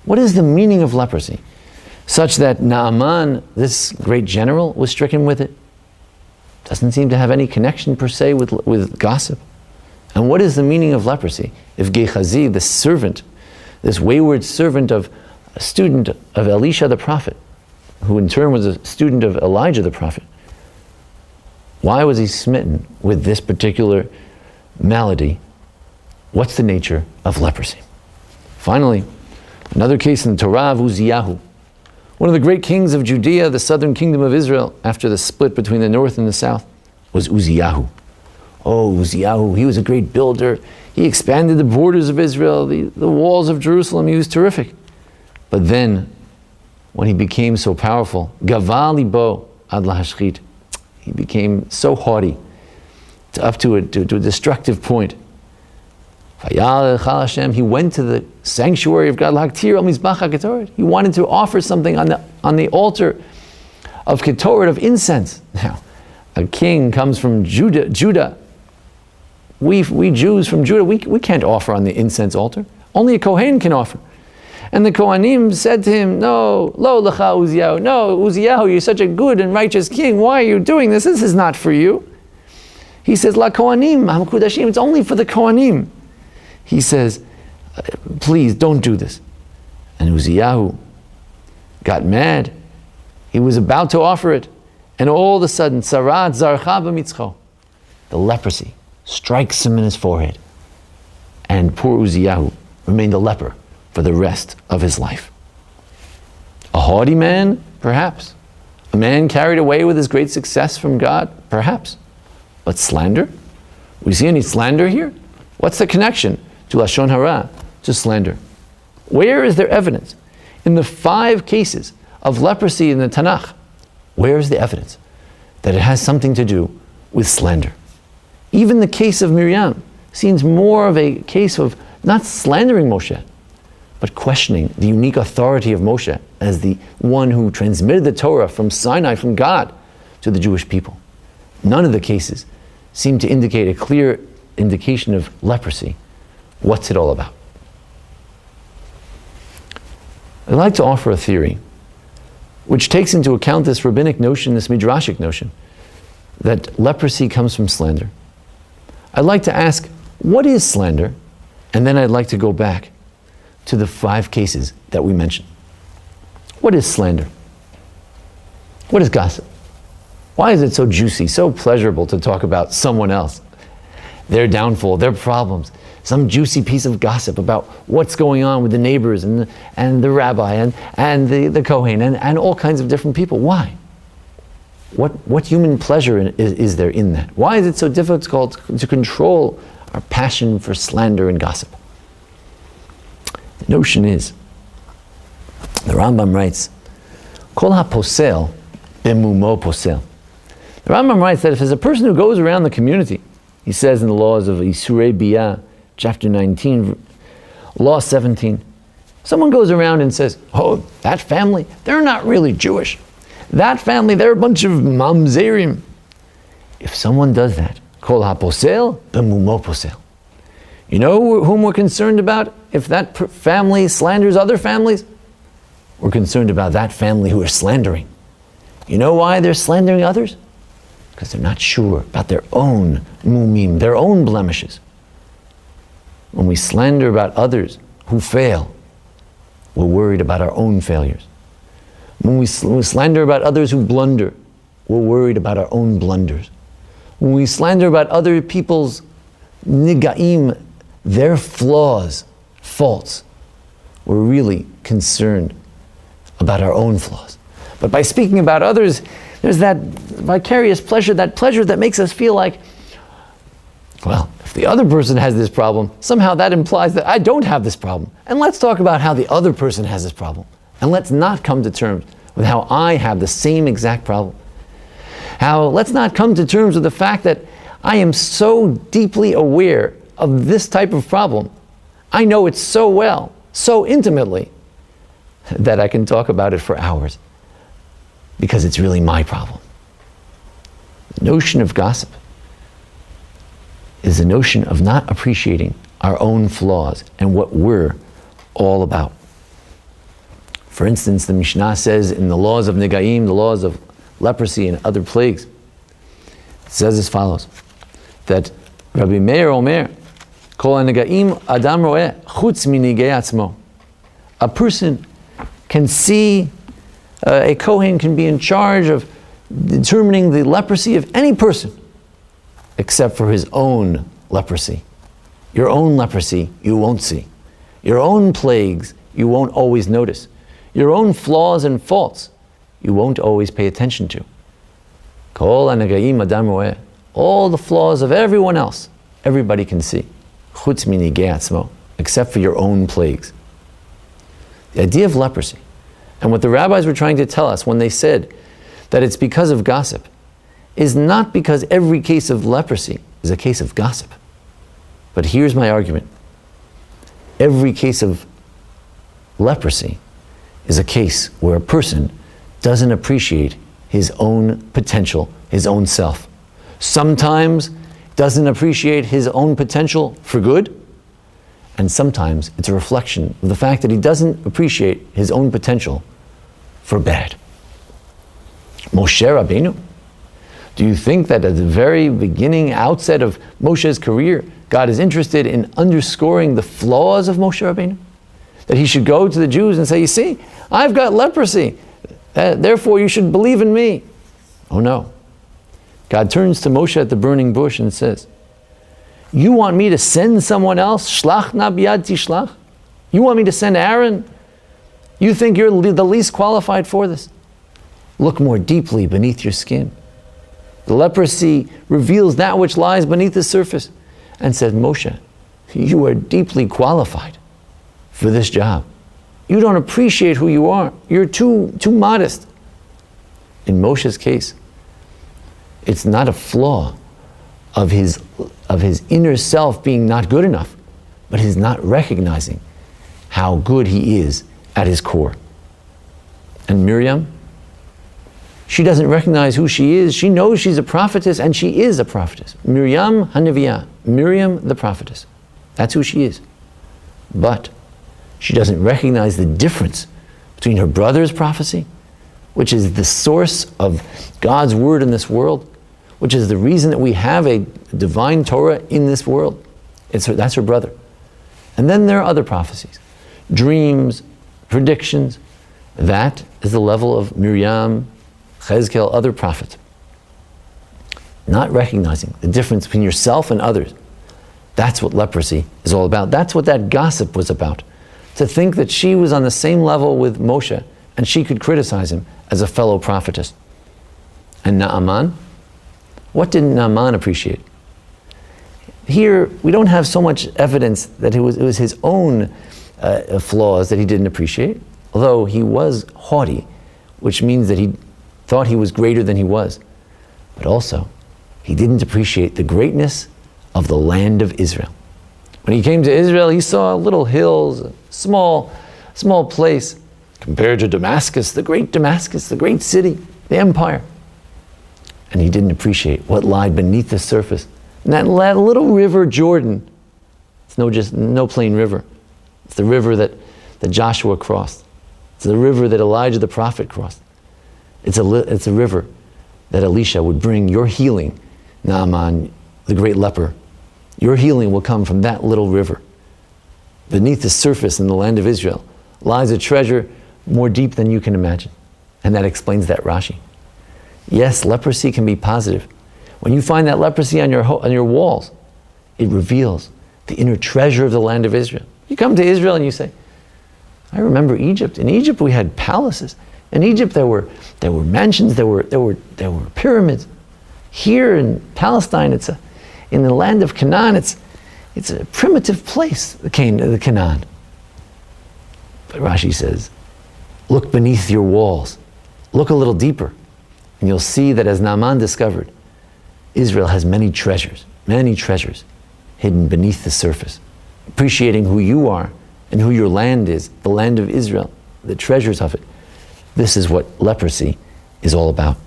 What is the meaning of leprosy? Such that Naaman, this great general, was stricken with it. Doesn't seem to have any connection per se with gossip. And what is the meaning of leprosy? If Gehazi, the servant, this wayward servant of a student of Elisha the prophet, who in turn was a student of Elijah the prophet, why was he smitten with this particular malady? What's the nature of leprosy? Finally, another case in the Torah of Uzziyahu, one of the great kings of Judea, the southern kingdom of Israel, after the split between the north and the south, was Uzziyahu. Oh, Uzziyahu, he was a great builder. He expanded the borders of Israel, the walls of Jerusalem. He was terrific. But then, when he became so powerful, Gaval libo ad lahashchit, he became so haughty, up to a destructive point. He went to the sanctuary of God. He wanted to offer something on the altar of Ketoret, of incense. Now, a king comes from Judah. We Jews from Judah, we can't offer on the incense altar. Only a Kohen can offer. And the Kohanim said to him, no, lo lecha Uzziyahu, no, Uzziyahu, you're such a good and righteous king. Why are you doing this? This is not for you. He says, la Kohanim, hamkudashim, it's only for the Kohanim. He says, please don't do this. And Uzziyahu got mad. He was about to offer it. And all of a sudden, Sarat zarcha b'mitzcho, the leprosy strikes him in his forehead. And poor Uzziyahu remained a leper for the rest of his life. A haughty man? Perhaps. A man carried away with his great success from God? Perhaps. But slander? We see any slander here? What's the connection to Lashon Hara, to slander? Where is there evidence? In the 5 cases of leprosy in the Tanakh, where is the evidence that it has something to do with slander? Even the case of Miriam seems more of a case of not slandering Moshe, but questioning the unique authority of Moshe as the one who transmitted the Torah from Sinai, from God, to the Jewish people. None of the cases seem to indicate a clear indication of leprosy. What's it all about? I'd like to offer a theory which takes into account this rabbinic notion, this midrashic notion, that leprosy comes from slander. I'd like to ask, what is slander? And then I'd like to go back to the 5 cases that we mentioned. What is slander? What is gossip? Why is it so juicy, so pleasurable to talk about someone else, their downfall, their problems, some juicy piece of gossip about what's going on with the neighbors and the rabbi and the Kohen and all kinds of different people? Why? What human pleasure is there in that? Why is it so difficult to control our passion for slander and gossip? The notion is, the Rambam writes, Kol ha-posel b'mumo posel. The Rambam writes that if there's a person who goes around the community, he says in the laws of Isurei Biyah, chapter 19, law 17, someone goes around and says, oh, that family, they're not really Jewish. That family, they're a bunch of mamzerim. If someone does that, Kol ha-posel b'mumo posel. You know whom we're concerned about? If that family slanders other families, we're concerned about that family who are slandering. You know why they're slandering others? Because they're not sure about their own mumim, their own blemishes. When we slander about others who fail, we're worried about our own failures. When we slander about others who blunder, we're worried about our own blunders. When we slander about other people's nigaim, their flaws, faults, we're really concerned about our own flaws. But by speaking about others, there's that vicarious pleasure, that pleasure that makes us feel like, well, if the other person has this problem, somehow that implies that I don't have this problem. And let's talk about how the other person has this problem. And let's not come to terms with how I have the same exact problem. Let's not come to terms with the fact that I am so deeply aware of this type of problem. I know it so well, so intimately, that I can talk about it for hours, because it's really my problem. The notion of gossip is the notion of not appreciating our own flaws and what we're all about. For instance, the Mishnah says in the laws of Negaim, the laws of leprosy and other plagues, it says as follows, that Rabbi Meir Omer, Kol Negaim Adam Roeh Chutz Minigei Atzmo. A person can see, a Kohen can be in charge of determining the leprosy of any person, except for his own leprosy. Your own leprosy you won't see. Your own plagues you won't always notice. Your own flaws and faults you won't always pay attention to. Kol hanagaim adam roeh. All the flaws of everyone else, everybody can see. Chutz minigei atzmo, except for your own plagues. The idea of leprosy, and what the rabbis were trying to tell us when they said that it's because of gossip, is not because every case of leprosy is a case of gossip. But here's my argument. Every case of leprosy is a case where a person doesn't appreciate his own potential, his own self. Sometimes doesn't appreciate his own potential for good, and sometimes it's a reflection of the fact that he doesn't appreciate his own potential for bad. Moshe Rabbeinu, do you think that at the very beginning, outset of Moshe's career, God is interested in underscoring the flaws of Moshe Rabbeinu? That he should go to the Jews and say, you see, I've got leprosy, therefore you should believe in me. Oh no. God turns to Moshe at the burning bush and says, you want me to send someone else? Shlach na biyad tishlach? You want me to send Aaron? You think you're the least qualified for this? Look more deeply beneath your skin. The leprosy reveals that which lies beneath the surface, and said, Moshe, you are deeply qualified for this job. You don't appreciate who you are. You're too modest. In Moshe's case, it's not a flaw of his inner self being not good enough, but his not recognizing how good he is at his core. And Miriam, she doesn't recognize who she is. She knows she's a prophetess, and she is a prophetess. Miriam Hanaviyah, Miriam the prophetess. That's who she is. But she doesn't recognize the difference between her brother's prophecy, which is the source of God's word in this world, which is the reason that we have a divine Torah in this world. That's her brother. And then there are other prophecies, dreams, predictions. That is the level of Miriam, J.S.L, other prophets. Not recognizing the difference between yourself and others. That's what leprosy is all about. That's what that gossip was about. To think that she was on the same level with Moshe and she could criticize him as a fellow prophetess. And Naaman? What did Naaman appreciate? Here, we don't have so much evidence that it was his own flaws that he didn't appreciate, although he was haughty, which means that he thought he was greater than he was. But also, he didn't appreciate the greatness of the land of Israel. When he came to Israel, he saw little hills, a small place, compared to Damascus, the great city, the empire. And he didn't appreciate what lied beneath the surface. And that little river, Jordan, it's no plain river. It's the river that Joshua crossed. It's the river that Elijah the prophet crossed. It's a river that Elisha would bring your healing, Naaman, the great leper. Your healing will come from that little river. Beneath the surface in the land of Israel lies a treasure more deep than you can imagine. And that explains that Rashi. Yes, leprosy can be positive. When you find that leprosy on your walls, it reveals the inner treasure of the land of Israel. You come to Israel and you say, I remember Egypt. In Egypt we had palaces. In Egypt there were mansions, there were pyramids. Here in Palestine, in the land of Canaan, it's a primitive place, the Canaan. But Rashi says, look beneath your walls. Look a little deeper. And you'll see that, as Naaman discovered, Israel has many treasures hidden beneath the surface. Appreciating who you are and who your land is, the land of Israel, the treasures of it. This is what leprosy is all about.